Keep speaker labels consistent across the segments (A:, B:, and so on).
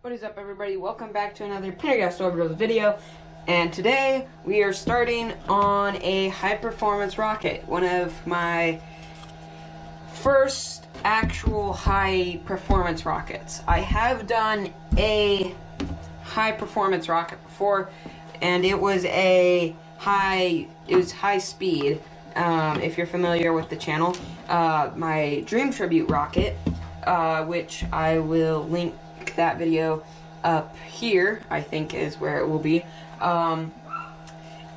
A: What is up, everybody? Welcome back to another Pendergast Orbitals video, and today we are starting on a high-performance rocket, one of my first actual high-performance rockets. I have done a high-performance rocket before, and it was high speed. If you're familiar with the channel, my Dream Tribute rocket, which I will link that video up here, I think is where it will be.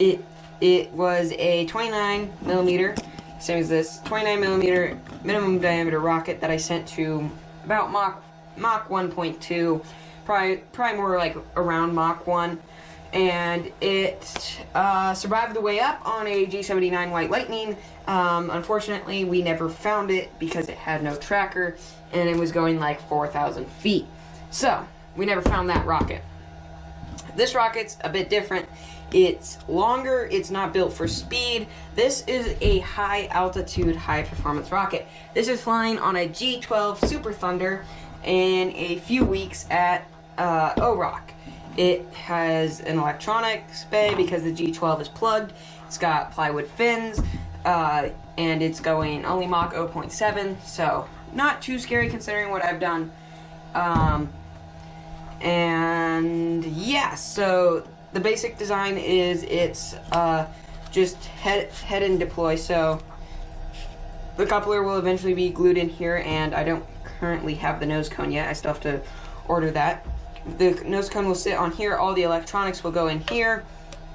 A: It was a 29 millimeter, same as this, 29 millimeter minimum diameter rocket that I sent to about Mach 1.2, probably more like around Mach 1, and it survived the way up on a G79 White Lightning. Unfortunately, we never found it because it had no tracker, and it was going like 4,000 feet. So, we never found that rocket. This rocket's a bit different. It's longer, it's not built for speed. This is a high altitude, high performance rocket. This is flying on a G12 Super Thunder in a few weeks at OROC. It has an electronics bay because the G12 is plugged. It's got plywood fins, and it's going only Mach 0.7, so not too scary considering what I've done. And yeah, so the basic design is it's just head and deploy. So the coupler will eventually be glued in here, and I don't currently have the nose cone yet. I still have to order that. The nose cone will sit on here, all the electronics will go in here,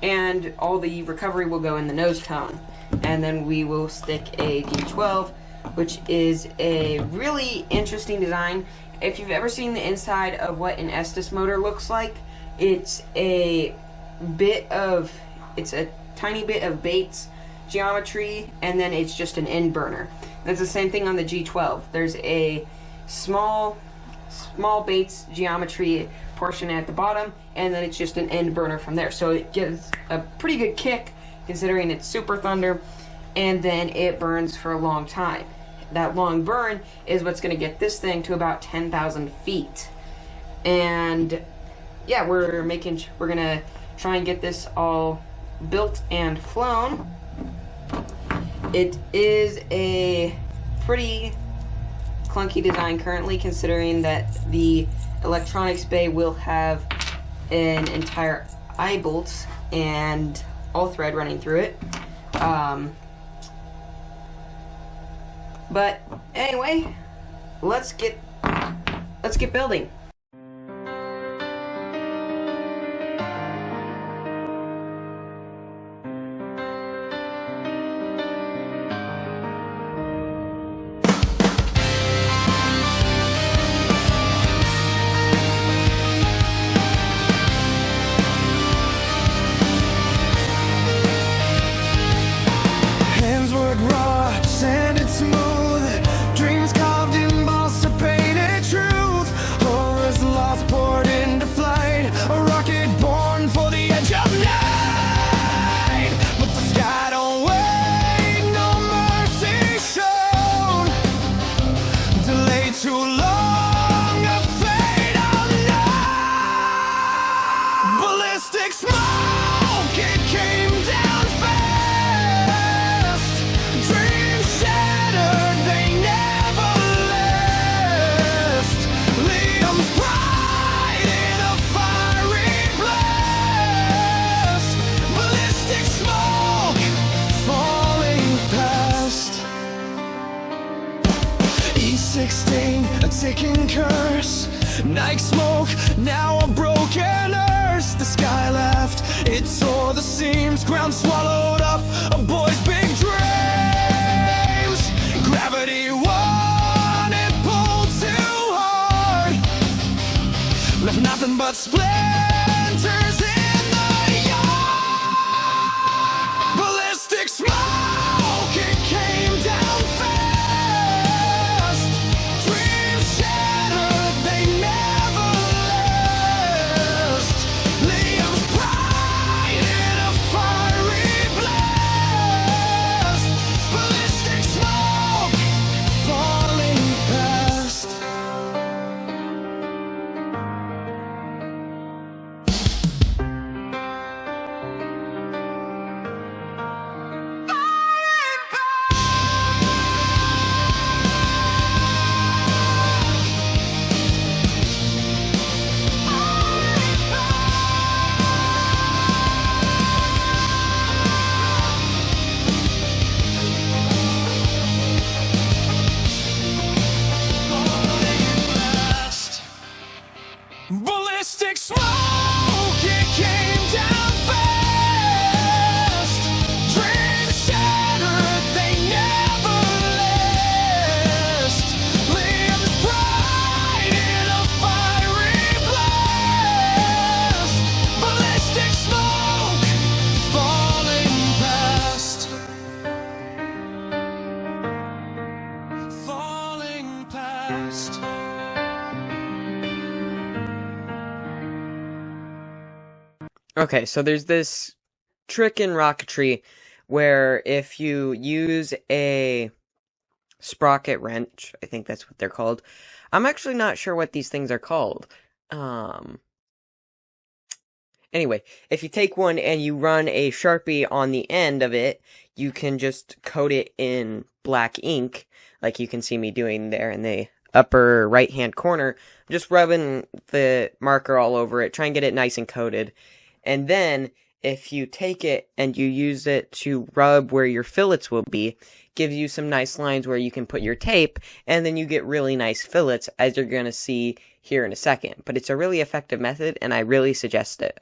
A: and all the recovery will go in the nose cone. And then we will stick a D12, which is a really interesting design. If you've ever seen the inside of what an Estes motor looks like, it's a tiny bit of Bates geometry, and then it's just an end burner. That's the same thing on the G12. There's a small Bates geometry portion at the bottom, and then it's just an end burner from there. So it gives a pretty good kick considering it's Super Thunder, and then it burns for a long time. That long burn is what's going to get this thing to about 10,000 feet. And yeah, we're going to try and get this all built and flown. It is a pretty clunky design currently, considering that the electronics bay will have an entire eye bolt and all thread running through it. But anyway, let's get building.
B: Hands work raw, sanded smooth. Dreams carved in balsa painted truth. Horrors lost, poured into flight. A rocket born for the edge of night. But the sky don't wait, no mercy shown. Delayed too long, a fate unknown. Ballistic smoke, it came down fast. Dreams shattered, they never last. Liam's pride in a fiery blast. Ballistic smoke falling past. E16, a ticking curse. Night smoke, now a broken earth. The sky laughed, it tore the seams. Ground swallowed up a boy's big dreams. Gravity won, it pulled too hard. Left nothing but splinters in the yard. Ballistic smoke, it came down fast. Dreams shattered, they never last. Liam's pride in a fiery blast. Ballistic smoke falling past. Ballistic smoke, it came down fast. Dreams shattered, they never last. Limbs bright in a fiery blast. Ballistic smoke, falling past. Falling past.
A: Okay, so there's this trick in rocketry where if you use a sprocket wrench, I think that's what they're called. I'm actually not sure what these things are called. Anyway, if you take one and you run a Sharpie on the end of it, you can just coat it in black ink, like you can see me doing there in the upper right-hand corner. Just rubbing the marker all over it, try and get it nice and coated. And then, if you take it and you use it to rub where your fillets will be, gives you some nice lines where you can put your tape, and then you get really nice fillets, as you're going to see here in a second. But it's a really effective method, and I really suggest it.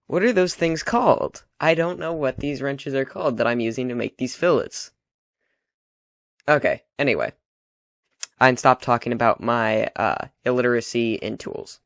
A: What are those things called? I don't know what these wrenches are called that I'm using to make these fillets. Okay, anyway. I'm stopped talking about my illiteracy in tools.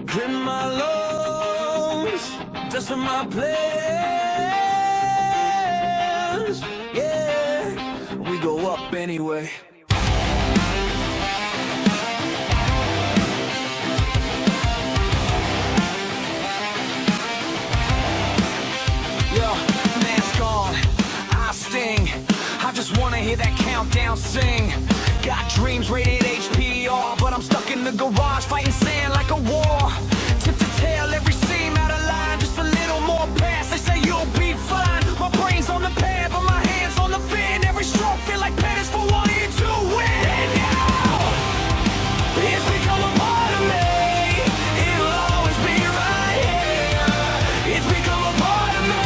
B: Clear my lungs, just for my plans. Yeah, we go up anyway. Yo, mask on, I sting. I just wanna hear that countdown sing. Got dreams rated HPR, but I'm stuck in the garage fighting sand like a war. Tip to tail, every seam out of line, just a little more pass. They say you'll be fine. My brain's on the pad, but my hands on the fan. Every stroke feel like penance for wanting to win. And now it's become a part of me. It'll always be right here. It's become a part of me.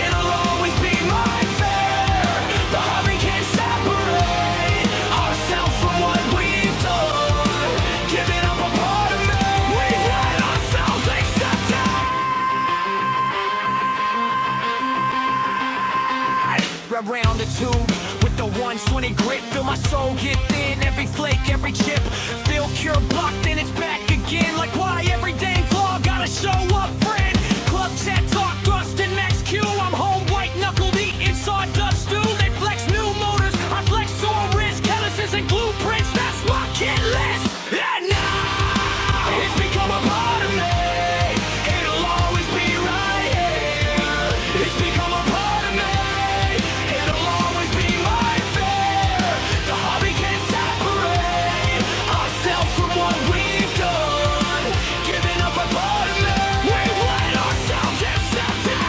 B: It'll always be my fair. The hobby can't separate ourselves from what we've done. Giving up a part of me. We've let ourselves accept it. Around the tube with the 120 grit, feel my soul get thin. Every flake, every chip, feel cure blocked, then it's back again. Like why every dang claw gotta show up, friend? Club chat talk, thrust and max Q. I'm home white knuckled eating sawdust stew. They flex new motors, I flex sore wrist, calluses and blueprints. That's my kit list. And now it's become a part of me. It'll always be right here. It's become a part of me. It'll always be my fair. The hobby can't separate ourselves from what we've done. Giving up a part of me. We've let ourselves accept it.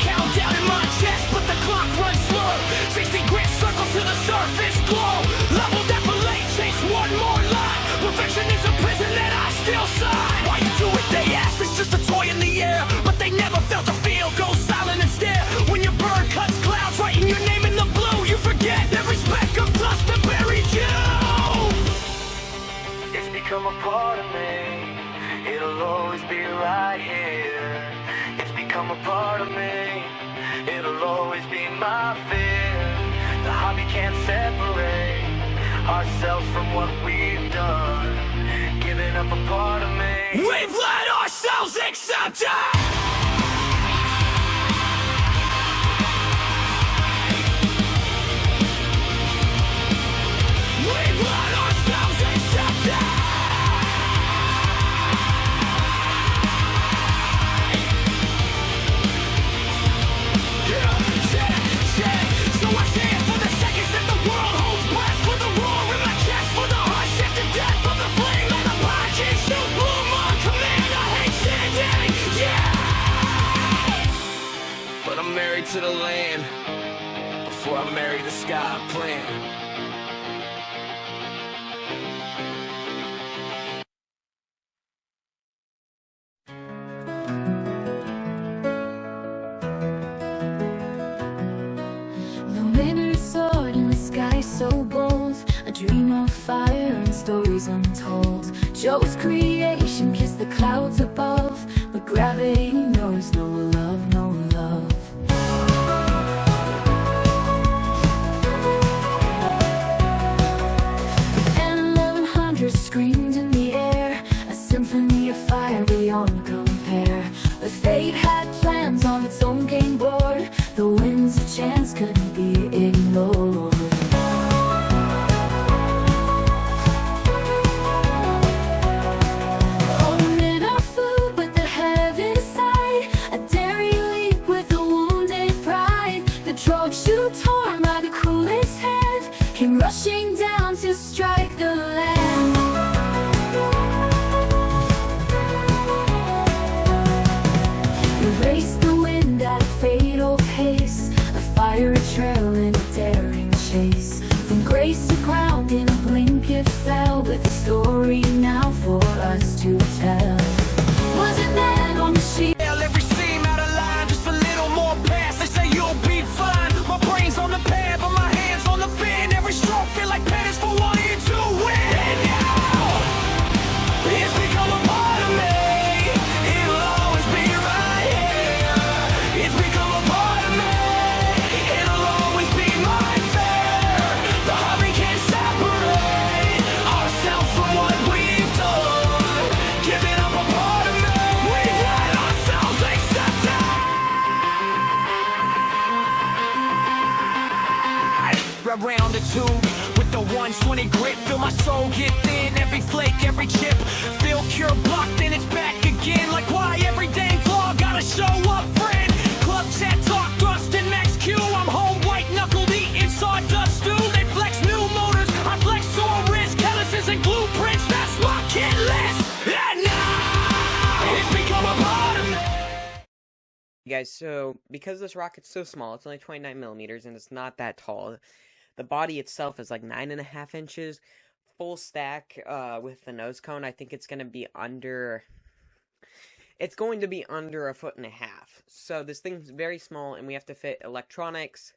B: Countdown in my chest, but the clock runs slow. 60 grit circles to the surface glow. Level defilate, chase one more line. Perfection is a prison that I still sign. Why you do it, they ask, it's just a toy in the air. But they never felt a feel, go silent and stare. When your bird cuts clouds, writing your name in the blue, you forget every speck of dust that buried you. It's become a part of me. It'll always be right here. It's become a part of me. It'll always be my fear. The hobby can't separate ourselves from what we've done. Giving up a part of me. We've let ourselves accept it. We've let ourselves accept it. So I stand for the seconds that the world holds breath. For the roar in my chest, for the heart set to death.
C: The winter soared in the sky so bold, a dream of fire and stories untold. Joe's creation kissed the clouds above, but gravity knows no love, no love. And 1100 screamed in the air, a symphony of fire beyond compare. But fate had plans on its own game board, the winds of chance couldn't be ignored. Oh, the minnow flew, but the heavens sighed, a daring leap with a wounded pride. The drog chute torn by the cruelest hand came rushing down to strike the land. Erase the wind at a fatal pace, a fiery trail in a daring chase. From grace to ground in a blink it fell, with a story now for us to tell. Was it man or machine?
B: Every seam out of line, just a little more pass. They say you'll be fine. My brain's on the pad, but my hands on the fin. Every stroke feel like penance for wanting to win. And now it's become a part of me. It'll always be right here. It's become a part of me. It'll always be my fear. The heart we can't separate ourselves from what we've done. Giving up a part of me. We've let ourselves accept it. Around the tube with the 120 grip, feel my soul get thin. Every flake, every chip, feel cure blocked, then it's back again. Like why every dang flaw gotta show up, friend? Club chat talk, thrust and max Q. I'm home white knuckled eating sawdust stew. They flex new motors, I flex sore wrist, calluses and blueprints. That's my kit list. And now it's become a part of me.
A: Guys, so because this rocket's so small, it's only 29 millimeters and it's not that tall. The body itself is like 9.5 inches. Full stack with the nose cone, I think it's going to be under... It's going to be under 1.5 feet. So this thing's very small, and we have to fit electronics,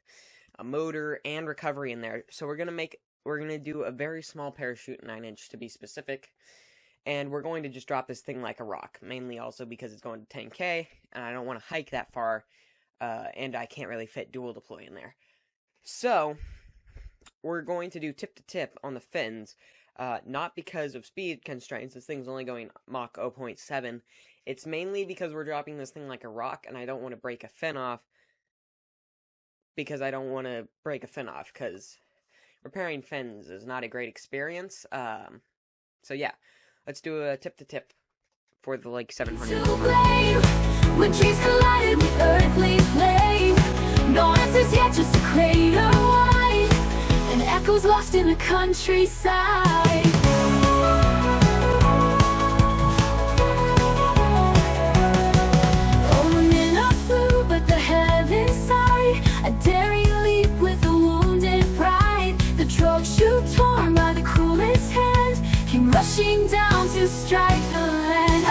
A: a motor, and recovery in there. So we're gonna do a very small parachute, 9-inch to be specific. And we're going to just drop this thing like a rock, mainly also because it's going to 10K, and I don't want to hike that far, and I can't really fit dual deploy in there. So we're going to do tip-to-tip on the fins, not because of speed constraints. This thing's only going Mach 0.7. It's mainly because we're dropping this thing like a rock, and I don't want to break a fin off, because repairing fins is not a great experience. So yeah, let's do a tip-to-tip for the like 700.
C: When trees collided with earthly flame, no answers yet, just a crater wide, and echoes lost in the countryside. Oh, the minnow flew, but the heavens sighed, a daring leap with a wounded pride. The drog chute torn by the cruelest hand came rushing down to strike the land.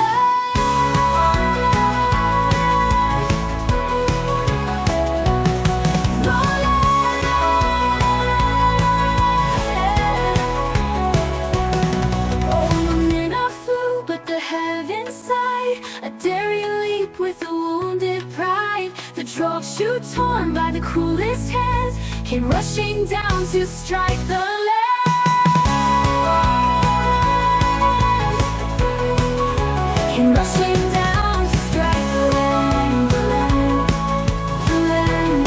C: Drog chute torn by the cruelest hands came rushing down to strike the land. Came rushing down to strike the land, the land, the land.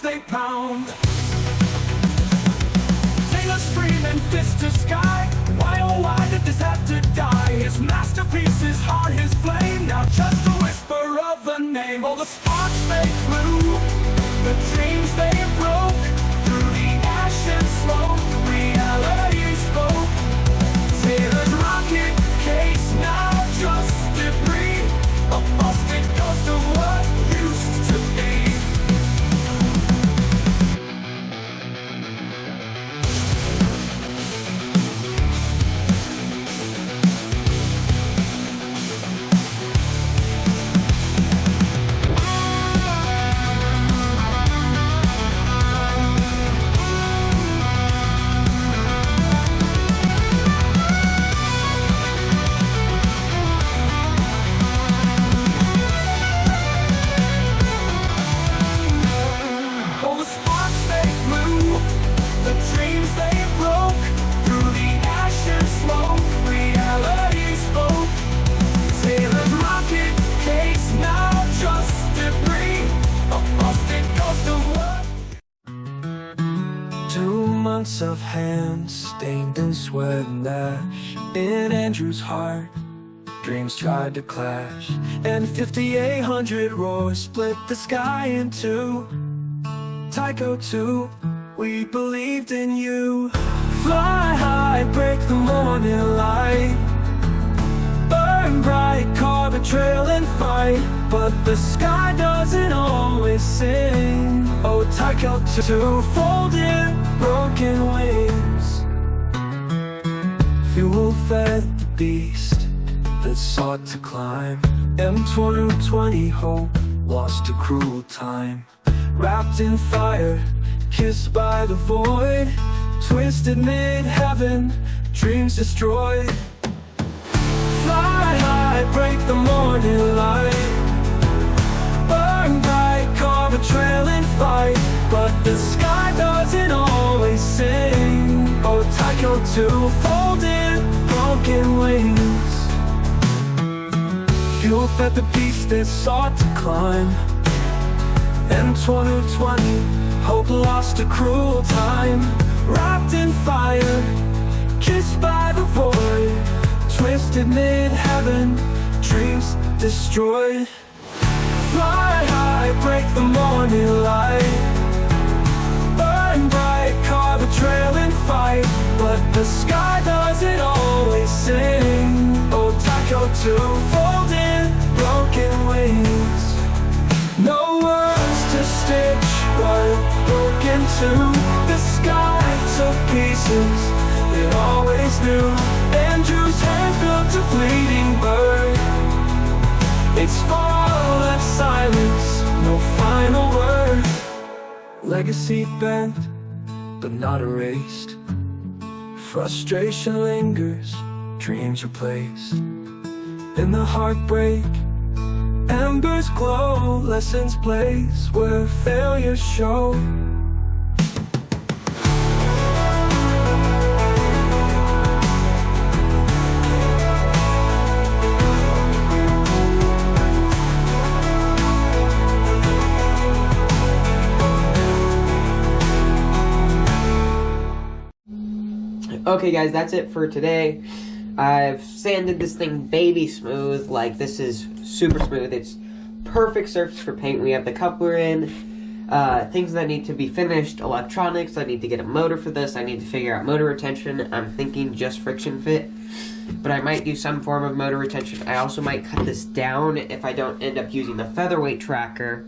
B: they pound. Taylor's screaming fist to sky. Why oh why did this have to die? His masterpiece, his heart, his flame. Now just a whisper of the name. All the sparks they flew, the dreams they broke. Through the ash and smoke, reality spoke. Taylor's rocket case now just debris, a busted ghost of what used to be. Of hands stained in sweat and ash. In Andrew's heart, dreams tried to clash, and 5,800 roars split the sky in two. Tycho 2, we believed in you. Fly high, break the morning light. Burn bright, carve a trail and fight. But the sky doesn't always sing. Oh, Tycho 2, fold in broken wings. Fuel fed the beast that sought to climb. M2020 hope lost to cruel time. Wrapped in fire, kissed by the void. Twisted mid-heaven, dreams destroyed. Fly high, break the morning light. Burn bright, carve a trail and fight. But the sky doesn't always sing. Oh, Tycho 2, fold in broken wings. Fuel fed the beast that sought to climb. M2020, hope lost to cruel time. Wrapped in fire, kissed by the void. Twisted mid-heaven, dreams destroyed. Fly high, break the morning light. Burn bright, carve a trail and fight. But the sky doesn't always sing. Oh, Tycho 2, fold in broken wings. No words to stitch what broke into. The sky took pieces it always knew. Andrew's hand built a fleeting bird. Its fall left silence, no final word. Legacy bent, but not erased. Frustration lingers, dreams replaced. In the heartbreak, embers glow. Lessons blaze where failures show.
A: Okay guys, that's it for today. I've sanded this thing baby smooth. Like, this is super smooth. It's perfect surface for paint. We have the coupler in, things that need to be finished, electronics. I need to get a motor for this. I need to figure out motor retention. I'm thinking just friction fit, but I might do some form of motor retention. I also might cut this down if I don't end up using the featherweight tracker.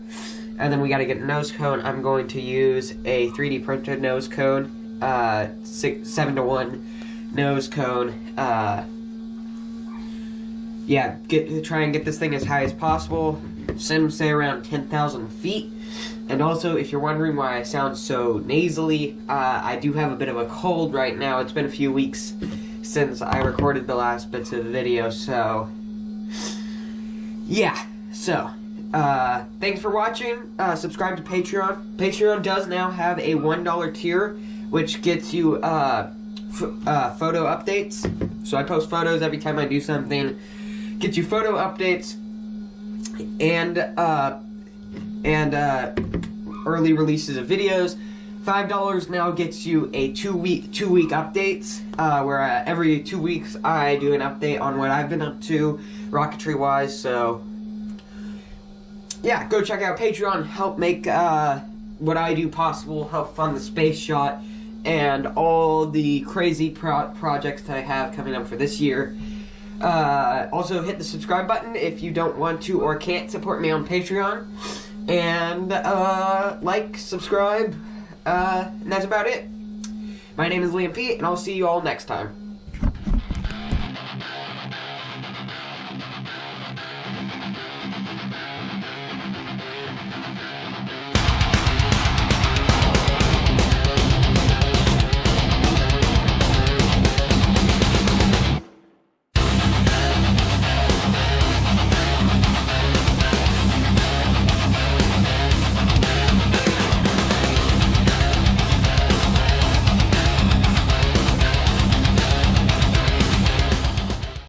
A: And then we got to get a nose cone. I'm going to use a 3D printed nose cone, 7:1 nose cone. Yeah, try and get this thing as high as possible. Some say around 10,000 feet. And also, if you're wondering why I sound so nasally, I do have a bit of a cold right now. It's been a few weeks since I recorded the last bits of the video, so yeah. So thanks for watching. Subscribe to Patreon. Patreon does now have a $1 tier, which gets you photo updates. So I post photos every time I do something. Gets you photo updates and early releases of videos. $5 now gets you a two week updates, where every 2 weeks I do an update on what I've been up to rocketry wise. So yeah, go check out Patreon, help make what I do possible, help fund the space shot and all the crazy projects that I have coming up for this year. Also hit the subscribe button if you don't want to or can't support me on Patreon, and like, subscribe, and that's about it. My name is Liam P, and I'll see you all next time.